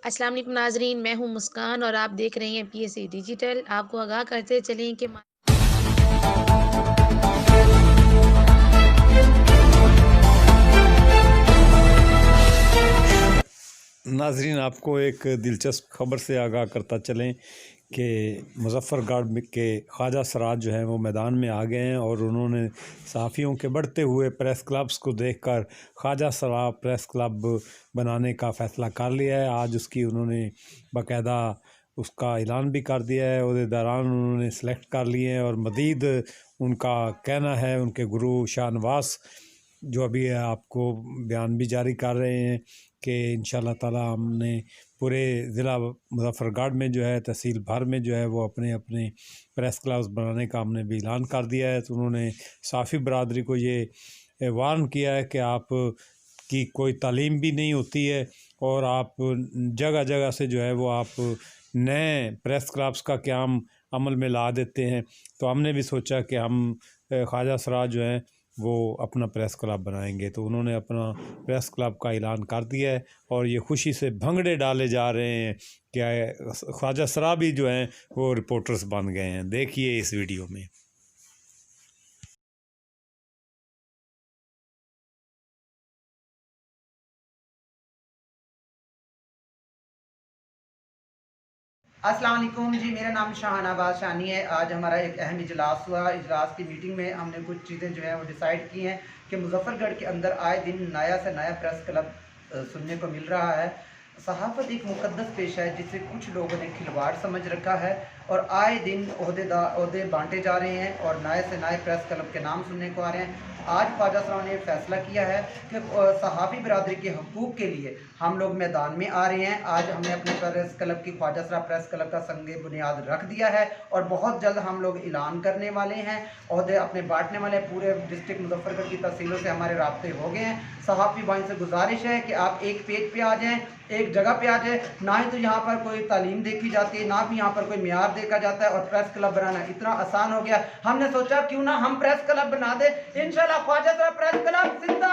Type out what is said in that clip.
अस्सलाम वालेकुम नाज़रीन, मैं हूँ मुस्कान और आप देख रही हैं पीएसए डिजिटल। आपको आगाह करते चलें कि नाजरीन आपको एक दिलचस्प खबर से आगाह करता चलें कि मुज़फ़्फ़रगढ़ के ख्वाजा सराज जो हैं वो मैदान में आ गए हैं और उन्होंने सहाफ़ियों के बढ़ते हुए प्रेस क्लब्स को देखकर ख्वाजा सराज प्रेस क्लब बनाने का फ़ैसला कर लिया है। आज उसकी उन्होंने बाकायदा उसका ऐलान भी कर दिया है। उसके दौरान उन्होंने सेलेक्ट कर लिए हैं और मज़ीद उनका कहना है उनके गुरु शाहनवाज़ जो अभी आपको बयान भी जारी कर रहे हैं कि इंशाअल्लाह ताला हमने पूरे ज़िला मुज़फ़्फ़रगढ़ में जो है तहसील भर में जो है वो अपने अपने प्रेस क्लब्स बनाने का हमने भी ऐलान कर दिया है। तो उन्होंने साफ़ी बरादरी को ये वार्न किया है कि आप की कोई तालीम भी नहीं होती है और आप जगह जगह से जो है वो आप नए प्रेस क्लब्स का क़याम अमल में ला देते हैं। तो हमने भी सोचा कि हम ख्वाजा सराज जो हैं वो अपना प्रेस क्लब बनाएंगे। तो उन्होंने अपना प्रेस क्लब का ऐलान कर दिया है और ये खुशी से भंगड़े डाले जा रहे हैं कि ख्वाजा सरा भी जो हैं वो रिपोर्टर्स बन गए हैं। देखिए इस वीडियो में। अस्सलाम वालेकुम जी, मेरा नाम शाहनवाज शानी है। आज हमारा एक अहम इजलास हुआ। इजलास की मीटिंग में हमने कुछ चीज़ें जो है वो डिसाइड की हैं कि मुज़फ़्फ़रगढ़ के अंदर आए दिन नया से नया प्रेस क्लब सुनने को मिल रहा है। सहाफ़त एक मुक़द्दस पेशा है जिसे कुछ लोगों ने खिलवाड़ समझ रखा है और आए दिन ओहदे बांटे जा रहे हैं और नए से नए प्रेस क्लब के नाम सुनने को आ रहे हैं। आज ख्वाजा साहब ने फैसला किया है कि सहाफ़ी बरादरी के हकूक़ के लिए हम लोग मैदान में आ रहे हैं। आज हमने अपने प्रेस क्लब की ख्वाजा सरा प्रेस क्लब का संगे बुनियाद रख दिया है और बहुत जल्द हम लोग ऐलान करने वाले हैं, ओहदे अपने बांटने वाले हैं। पूरे डिस्ट्रिक्ट मुज़फ़्फ़रगढ़ की तहसीलों से हमारे राब्ते हो गए हैं। सहाफ़ी भाई से गुजारिश है कि आप एक पेज पे आ जाएँ, एक जगह पे आ जाए। ना ही तो यहाँ पर कोई तालीम देखी जाती है, ना भी यहाँ पर कोई मियार देखा जाता है और प्रेस क्लब बनाना इतना आसान हो गया। हमने सोचा क्यों ना हम प्रेस क्लब बना दे। इंशाल्लाह ख्वाजा सरा प्रेस क्लब जिंदा